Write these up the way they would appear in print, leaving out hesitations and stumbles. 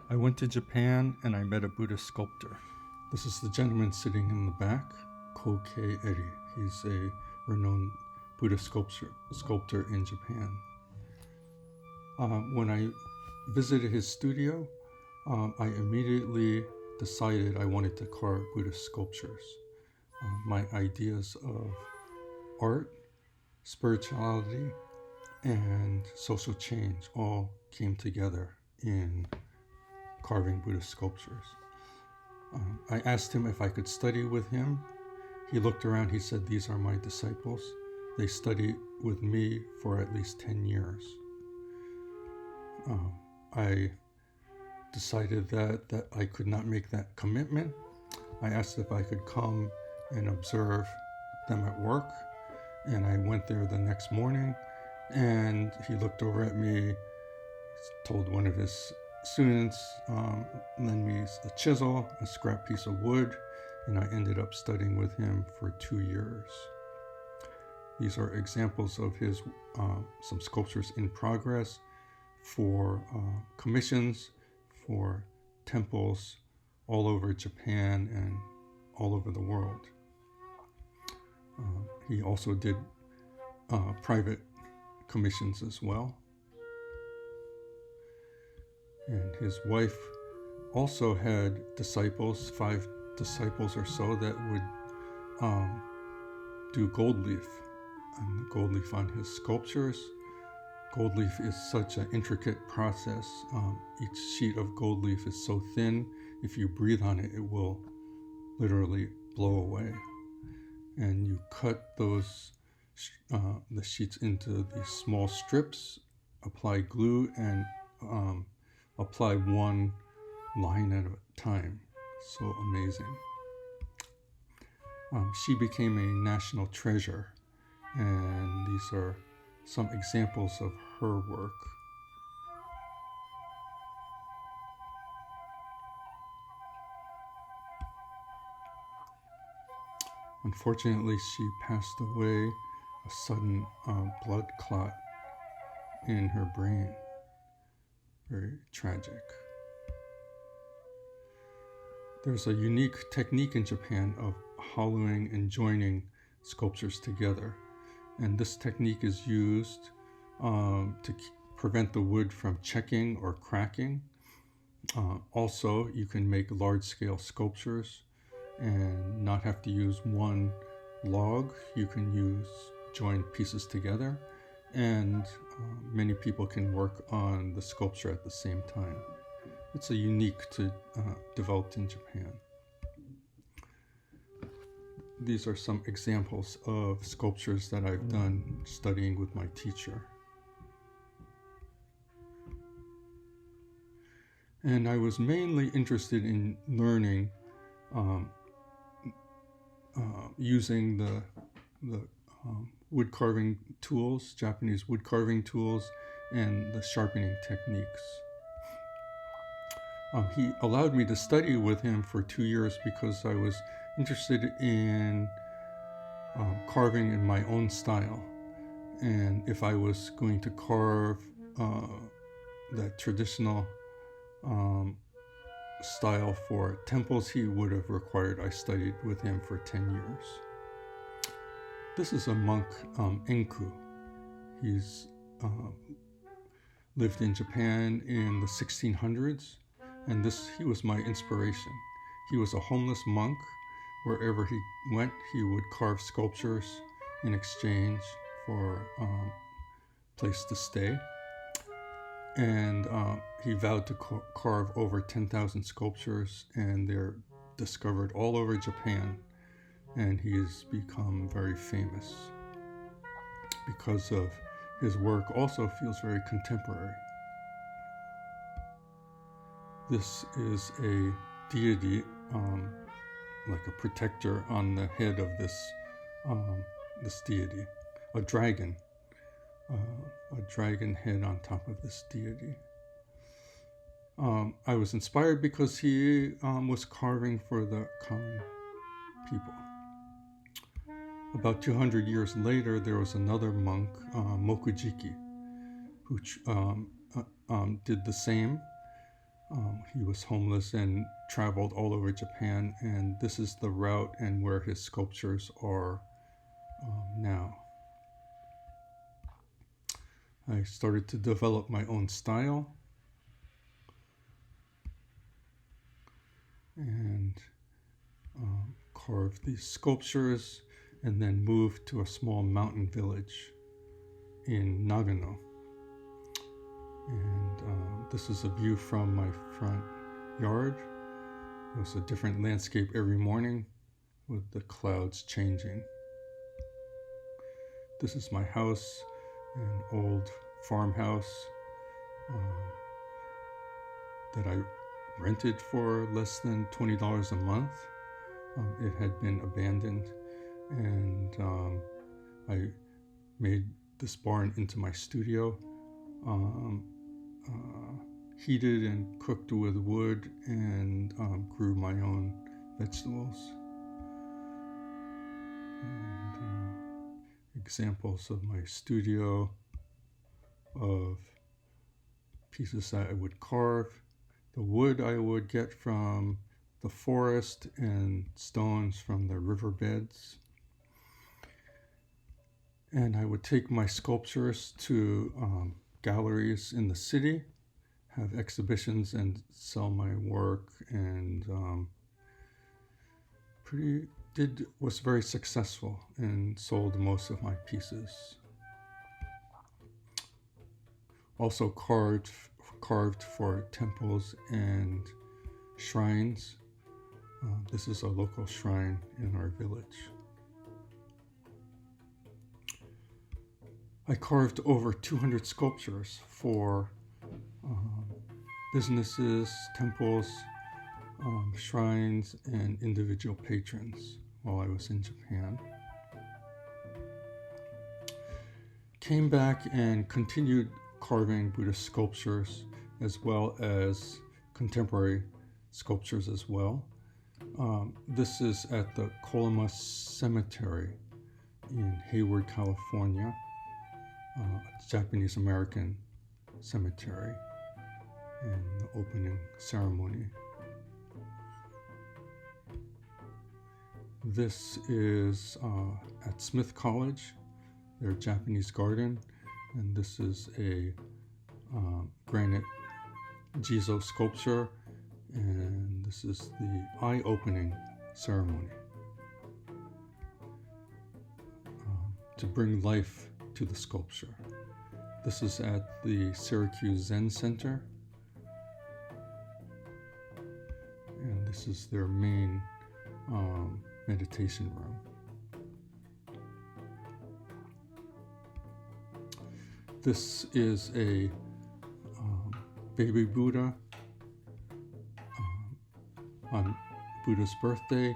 I went to Japan and I met a Buddhist sculptor. This is the gentleman sitting in the back, Koke Eri. He's a renowned Buddhist sculptor in Japan. When I visited his studio, I immediately decided I wanted to carve Buddhist sculptures. My ideas of art, spirituality, and social change all came together in carving Buddhist sculptures. I asked him if I could study with him. He looked around, he said, "These are my disciples. They studied with me for at least 10 years. I decided that I could not make that commitment. I asked if I could come and observe them at work, and I went there the next morning, and he looked over at me, told one of his students, lend me a chisel, a scrap piece of wood, and I ended up studying with him for 2 years. These are examples of his some sculptures in progress for commissions for temples all over Japan and all over the world. He also did private commissions as well. And his wife also had disciples, 5 disciples or so, that would do gold leaf, and the gold leaf on his sculptures. Gold leaf is such an intricate process. Each sheet of gold leaf is so thin, if you breathe on it, it will literally blow away. And you cut those the sheets into these small strips, apply glue, and apply one line at a time. So amazing. She became a national treasure, and these are some examples of her work. Unfortunately, she passed away, a sudden blood clot in her brain. Very tragic. There's a unique technique in Japan of hollowing and joining sculptures together. And this technique is used to prevent the wood from checking or cracking. Also, you can make large-scale sculptures and not have to use one log. You can use joined pieces together, and many people can work on the sculpture at the same time. It's a unique developed in Japan. These are some examples of sculptures that I've done studying with my teacher. And I was mainly interested in learning using the wood carving tools, Japanese wood carving tools, and the sharpening techniques. He allowed me to study with him for 2 years because I was interested in carving in my own style. And if I was going to carve that traditional style for temples, he would have required I studied with him for 10 years. This is a monk, Enku. He's lived in Japan in the 1600s, and he was my inspiration. He was a homeless monk. Wherever he went, he would carve sculptures in exchange for a place to stay. And he vowed to carve over 10,000 sculptures, and they're discovered all over Japan. And he's become very famous because of his work. Also feels very contemporary. This is a deity, like a protector on the head of this deity, a dragon head on top of this deity. I was inspired because he was carving for the common people. About 200 years later, there was another monk, Mokujiki, who did the same. He was homeless and traveled all over Japan, and this is the route and where his sculptures are now. I started to develop my own style, and carved these sculptures, and then moved to a small mountain village in Nagano. And this is a view from my front yard. It was a different landscape every morning with the clouds changing. This is my house, an old farmhouse that I rented for less than $20 a month. It had been abandoned, and I made this barn into my studio. Heated and cooked with wood, and grew my own vegetables. And examples of my studio of pieces that I would carve. The wood I would get from the forest and stones from the riverbeds. And I would take my sculptures to galleries in the city, have exhibitions and sell my work, and was very successful and sold most of my pieces. Also carved for temples and shrines. This is a local shrine in our village. I carved over 200 sculptures for businesses, temples, shrines, and individual patrons while I was in Japan. Came back and continued carving Buddhist sculptures as well as contemporary sculptures as well. This is at the Coloma Cemetery in Hayward, California, a Japanese American cemetery, and the opening ceremony. This is at Smith College, their Japanese garden, and this is a granite Jizo sculpture, and this is the eye-opening ceremony to bring life to the sculpture. This is at the Syracuse Zen Center, and this is their main meditation room. This is a baby Buddha. On Buddha's birthday,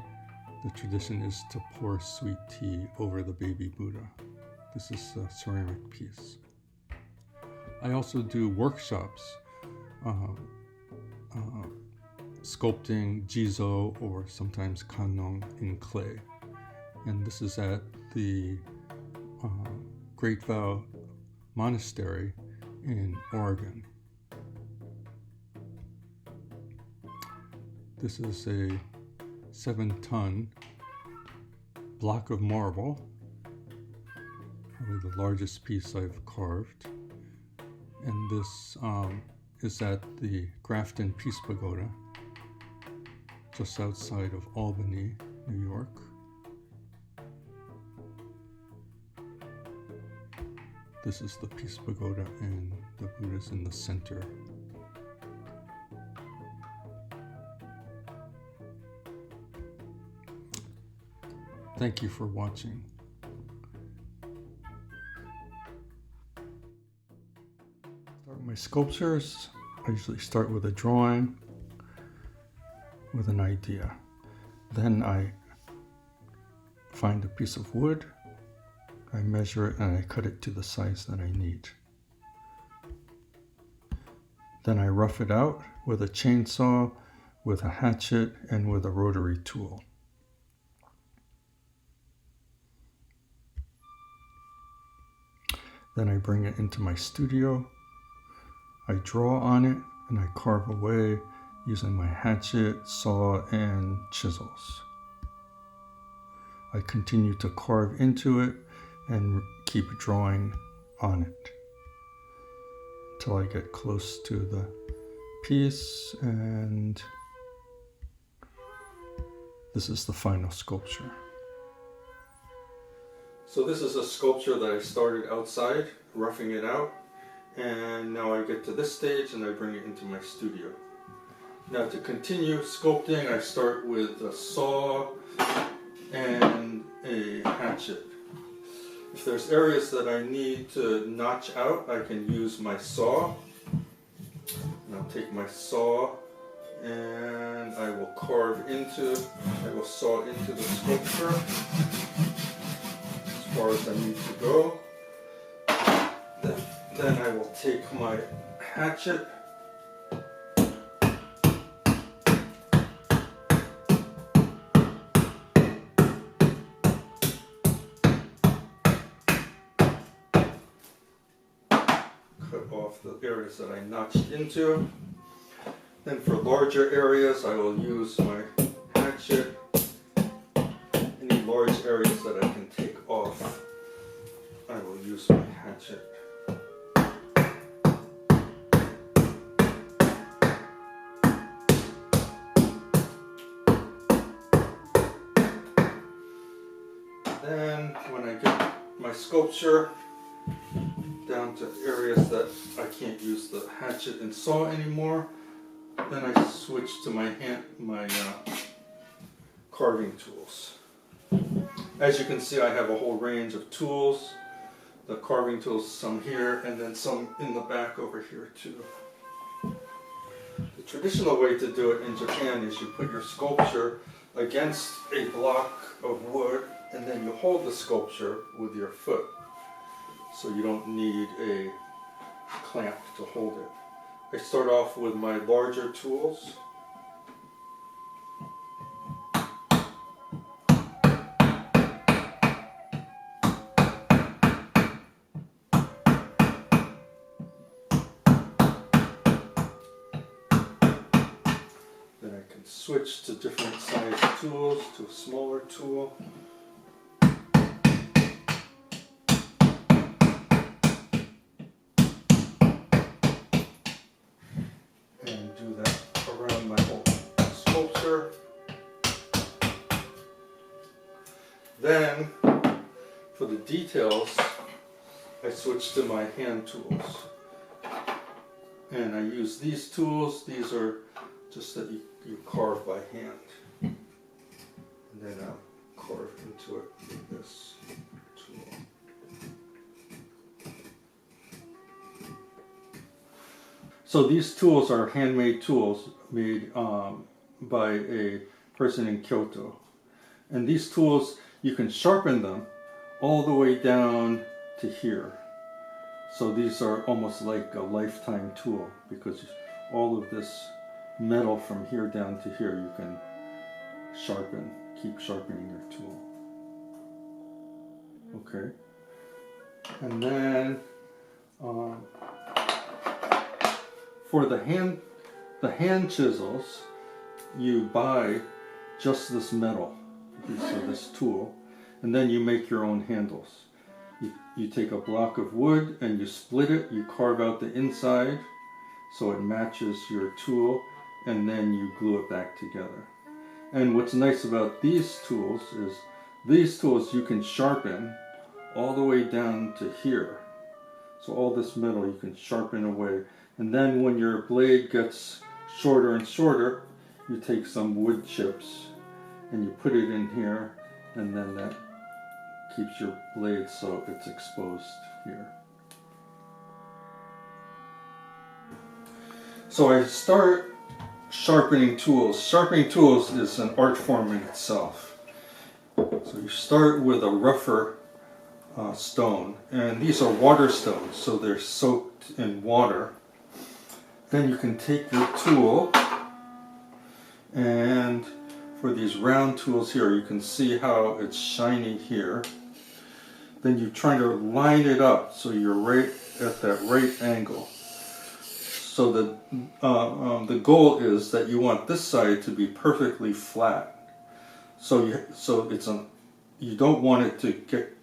the tradition is to pour sweet tea over the baby Buddha. This is a ceramic piece. I also do workshops sculpting Jizo or sometimes Kannon in clay. And this is at the Great Vow Monastery in Oregon. This is a 7-ton block of marble, probably the largest piece I've carved. And this is at the Grafton Peace Pagoda, just outside of Albany, New York. This is the Peace Pagoda, and the Buddha's in the center. Thank you for watching. Start my sculptures. I usually start with a drawing with an idea. Then I find a piece of wood, I measure it, and I cut it to the size that I need. Then I rough it out with a chainsaw, with a hatchet, and with a rotary tool. Then I bring it into my studio. I draw on it and I carve away using my hatchet, saw, and chisels. I continue to carve into it and keep drawing on it until I get close to the piece, and this is the final sculpture. So this is a sculpture that I started outside, roughing it out, and now I get to this stage and I bring it into my studio. Now to continue sculpting, I start with a saw and a hatchet. If there's areas that I need to notch out, I can use my saw. And I'll take my saw and I will saw into the sculpture as far as I need to go. Then I will take my hatchet off the areas that I notched into. Then for larger areas I will use my hatchet. Any large areas that I can take off, I will use my hatchet. Then when I get my sculpture down to areas that I can't use the hatchet and saw anymore, then I switch to my carving tools. As you can see, I have a whole range of tools. The carving tools, some here and then some in the back over here too. The traditional way to do it in Japan is you put your sculpture against a block of wood and then you hold the sculpture with your foot. So you don't need a clamp to hold it. I start off with my larger tools. Then I can switch to different size tools, to a smaller tool. Then, for the details, I switch to my hand tools. And I use these tools. These are just that you carve by hand. And then I'll carve into it with this tool. So these tools are handmade tools made by a person in Kyoto. And these tools, you can sharpen them all the way down to here. So these are almost like a lifetime tool because all of this metal from here down to here you can sharpen, keep sharpening your tool. Okay. And then for the hand chisels, you buy just this metal. So this tool, and then you make your own handles. You take a block of wood and you split it, you carve out the inside so it matches your tool, and then you glue it back together. And what's nice about these tools is these tools you can sharpen all the way down to here. So all this metal you can sharpen away, and then when your blade gets shorter and shorter, you take some wood chips and you put it in here, and then that keeps your blade so it's exposed here. So I start sharpening tools. Sharpening tools is an art form in itself. So you start with a rougher stone, and these are water stones, so they're soaked in water. Then you can take your tool, and for these round tools here, you can see how it's shiny here. Then you try to line it up so you're right at that right angle. So the goal is that you want this side to be perfectly flat. So you don't want it to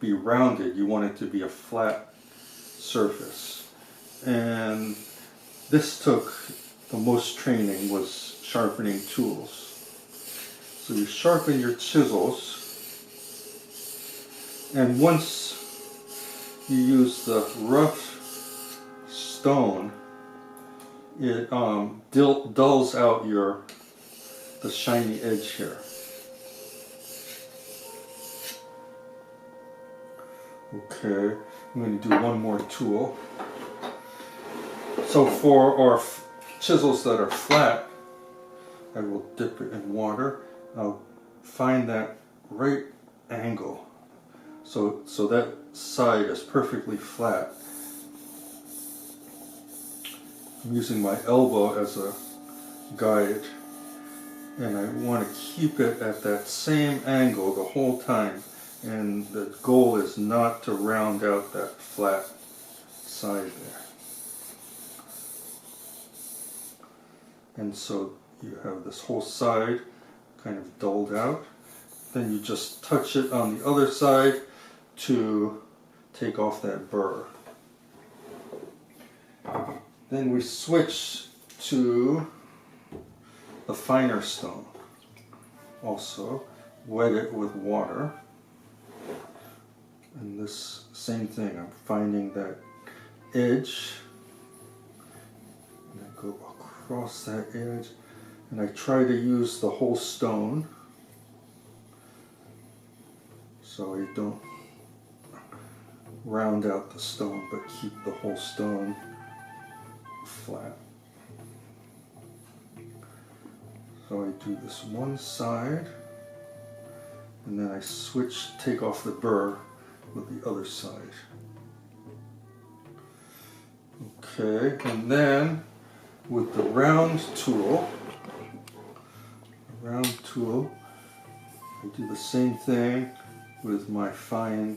be rounded. You want it to be a flat surface. And this took the most training, was sharpening tools. So you sharpen your chisels, and once you use the rough stone, it dulls out the shiny edge here. Okay, I'm going to do one more tool. So for our chisels that are flat, I will dip it in water. I'll find that right angle, so that side is perfectly flat. I'm using my elbow as a guide, and I want to keep it at that same angle the whole time, and the goal is not to round out that flat side there. And so you have this whole side kind of dulled out. Then you just touch it on the other side to take off that burr. Then we switch to the finer stone. Also, wet it with water. And this same thing, I'm finding that edge. And I go across that edge. And I try to use the whole stone, so I don't round out the stone, but keep the whole stone flat. So I do this one side, and then I take off the burr with the other side. Okay, and then with the round tool, I do the same thing with my fine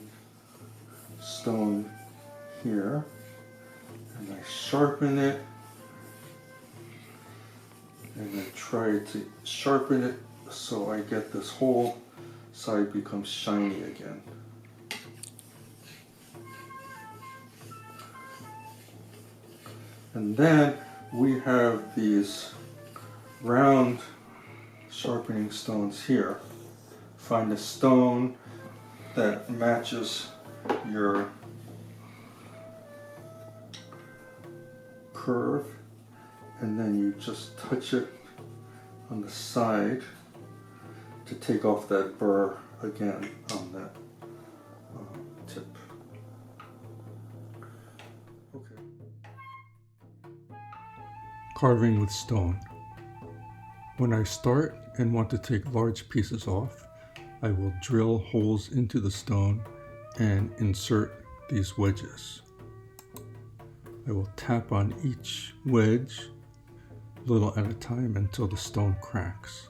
stone here, and I sharpen it, and I try to sharpen it so I get this whole side becomes shiny again. And then we have these round sharpening stones here. Find a stone that matches your curve, and then you just touch it on the side to take off that burr again on that tip. Okay. Carving with stone. When I start and want to take large pieces off, I will drill holes into the stone and insert these wedges. I will tap on each wedge a little at a time until the stone cracks,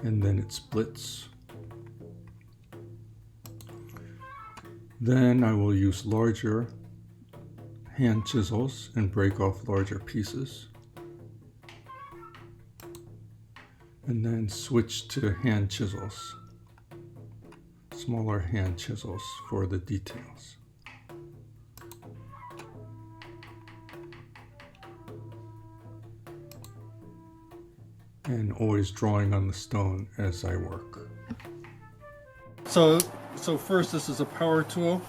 and then it splits. Then I will use larger hand chisels and break off larger pieces, and then switch to hand chisels, smaller hand chisels for the details. And always drawing on the stone as I work. So first, this is a power tool.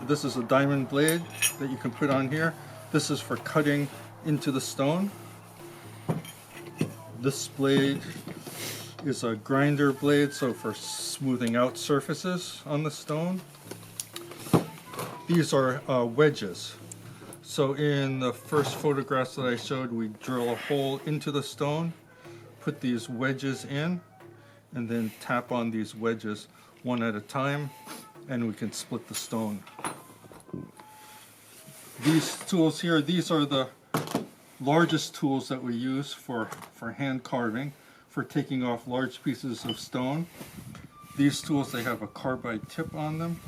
This is a diamond blade that you can put on here. This is for cutting into the stone. This blade is a grinder blade, so for smoothing out surfaces on the stone. These are wedges. So in the first photographs that I showed, we drill a hole into the stone, put these wedges in, and then tap on these wedges one at a time, and we can split the stone. These tools here, these are the largest tools that we use for hand carving, for taking off large pieces of stone. These tools, they have a carbide tip on them,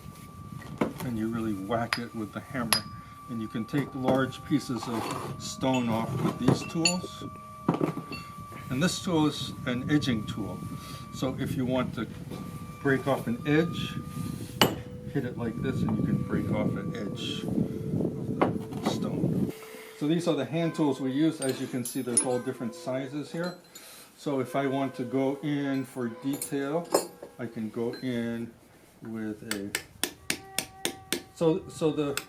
and you really whack it with the hammer And you can take large pieces of stone off with these tools. And this tool is an edging tool. So if you want to break off an edge, hit it like this and you can break off an edge of the stone. So these are the hand tools we use. As you can see, there's all different sizes here. So if I want to go in for detail, I can go in with a... So the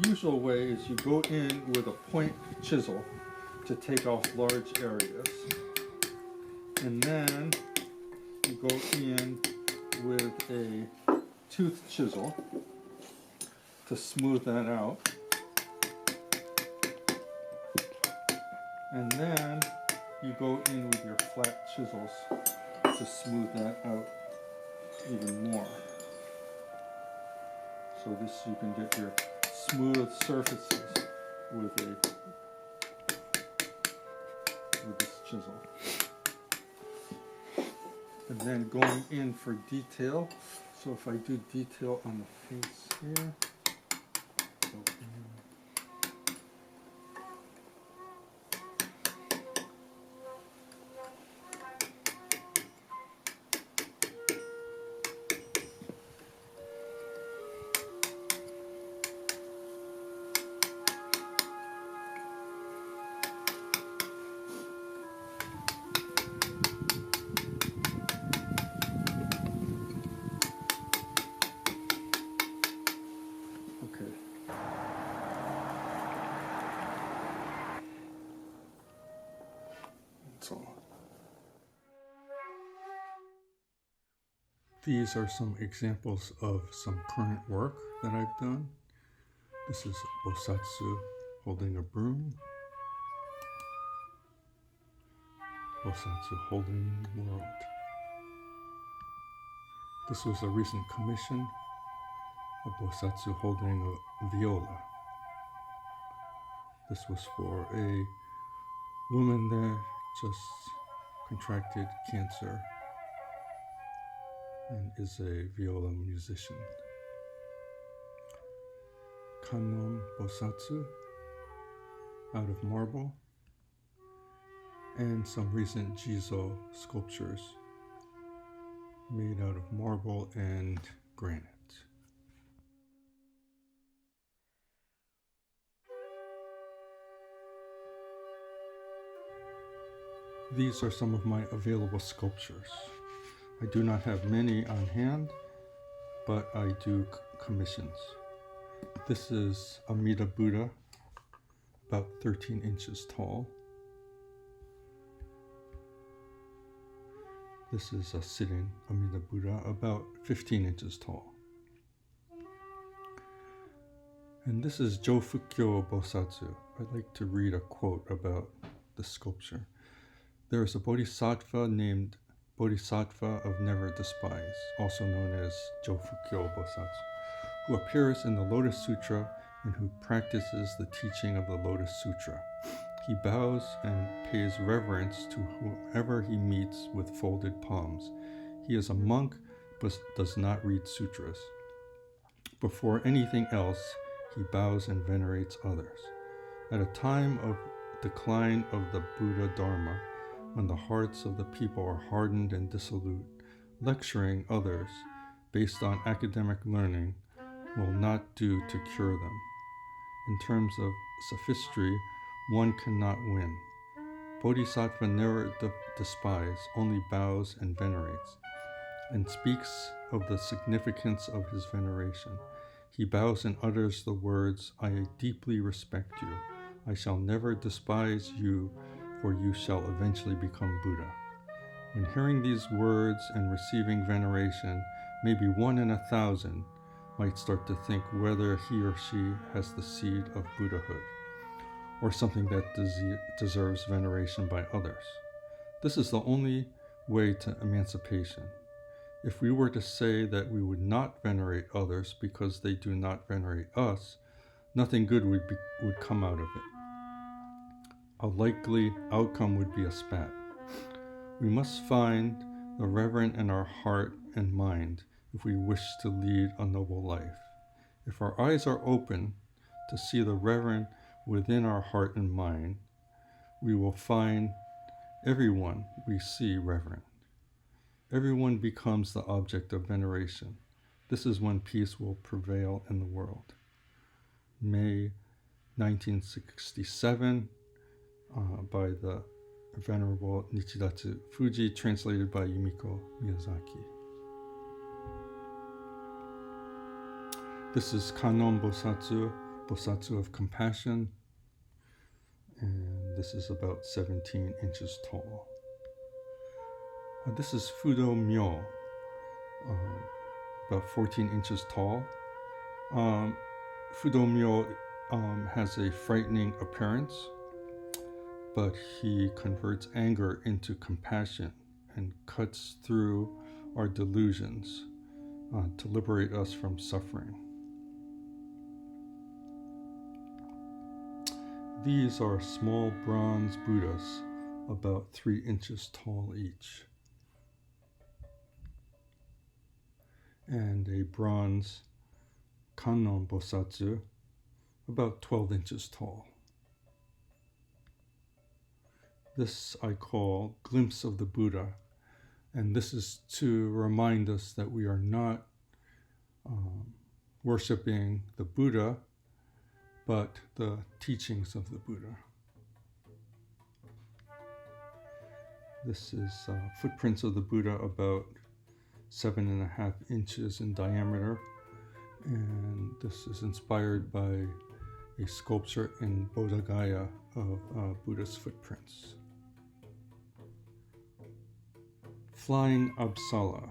usual way is you go in with a point chisel to take off large areas. And then you go in with a tooth chisel to smooth that out. And then you go in with your flat chisels to smooth that out even more. So this, you can get your smooth surfaces with this chisel. And then going in for detail. So if I do detail on the face here, go in. So these are some examples of some current work that I've done. This is Bosatsu holding a broom. Bosatsu holding the world. This was a recent commission of Bosatsu holding a viola. This was for a woman that just contracted cancer and is a viola musician. Kannon Bosatsu out of marble, and some recent Jizo sculptures made out of marble and granite. These are some of my available sculptures. I do not have many on hand, but I do commissions. This is Amida Buddha, about 13 inches tall. This is a sitting Amida Buddha, about 15 inches tall. And this is Jofukyo Bosatsu. I'd like to read a quote about the sculpture. There is a bodhisattva named Bodhisattva of Never Despise, also known as Jofukyo Bosatsu, who appears in the Lotus Sutra and who practices the teaching of the Lotus Sutra. He bows and pays reverence to whoever he meets with folded palms. He is a monk but does not read sutras. Before anything else, he bows and venerates others. At a time of decline of the Buddha Dharma, when the hearts of the people are hardened and dissolute, lecturing others based on academic learning will not do to cure them. In terms of sophistry, one cannot win. Bodhisattva never despises, only bows and venerates, and speaks of the significance of his veneration. He bows and utters the words, "I deeply respect you. I shall never despise you, for you shall eventually become Buddha." When hearing these words and receiving veneration, maybe 1 in 1,000 might start to think whether he or she has the seed of Buddhahood, or something that deserves veneration by others. This is the only way to emancipation. If we were to say that we would not venerate others because they do not venerate us, nothing good would come out of it. A likely outcome would be a spat. We must find the reverent in our heart and mind if we wish to lead a noble life. If our eyes are open to see the reverend within our heart and mind, we will find everyone we see reverent. Everyone becomes the object of veneration. This is when peace will prevail in the world. May 1967, by the Venerable Nichidatsu Fuji, translated by Yumiko Miyazaki. This is Kannon Bosatsu, Bosatsu of Compassion, and this is about 17 inches tall. This is Fudo Myo, about 14 inches tall. Fudo Myo has a frightening appearance, but he converts anger into compassion and cuts through our delusions to liberate us from suffering. These are small bronze Buddhas, about 3 inches tall each, and a bronze Kannon Bosatsu, about 12 inches tall. This I call Glimpse of the Buddha, and this is to remind us that we are not worshiping the Buddha, but the teachings of the Buddha. This is footprints of the Buddha, about 7.5 inches in diameter, and this is inspired by a sculpture in Bodh Gaya of Buddha's footprints. Flying Apsara.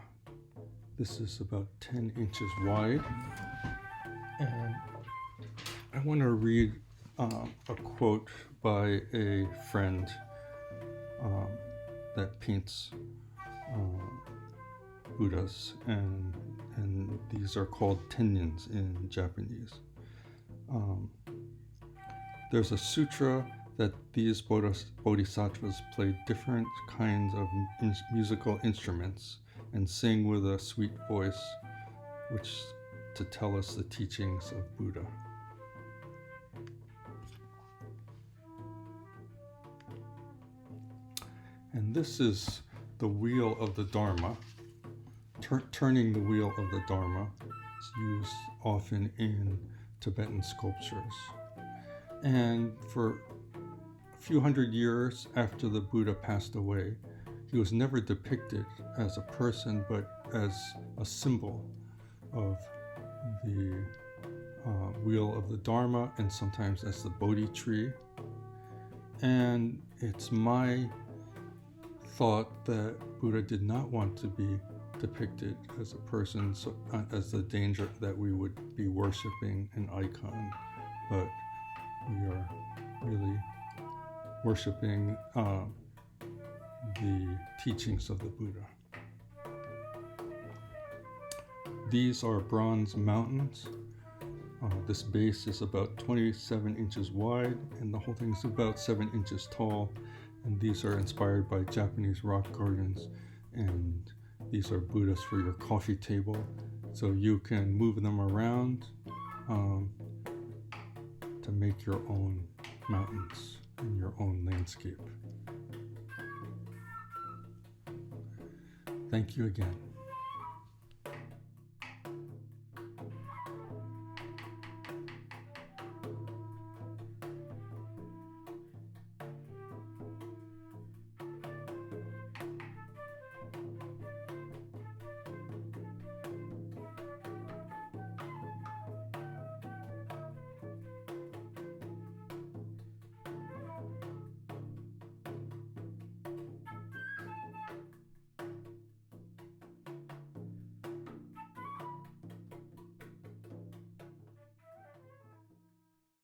This is about 10 inches wide, and I want to read a quote by a friend that paints Buddhas, and these are called tenyins in Japanese. There's a sutra that these bodhisattvas play different kinds of musical instruments and sing with a sweet voice, which to tell us the teachings of Buddha. And this is the wheel of the Dharma. Turning the wheel of the Dharma is used often in Tibetan sculptures. And for a few hundred years after the Buddha passed away, he was never depicted as a person, but as a symbol of the wheel of the Dharma, and sometimes as the Bodhi tree. And it's my thought that Buddha did not want to be depicted as a person, so, as the danger that we would be worshiping an icon, but we are really worshiping the teachings of the Buddha. These are bronze mountains. This base is about 27 inches wide, and the whole thing is about 7 inches tall. And these are inspired by Japanese rock gardens, and these are Buddhas for your coffee table, so you can move them around to make your own mountains in your own landscape. Thank you again.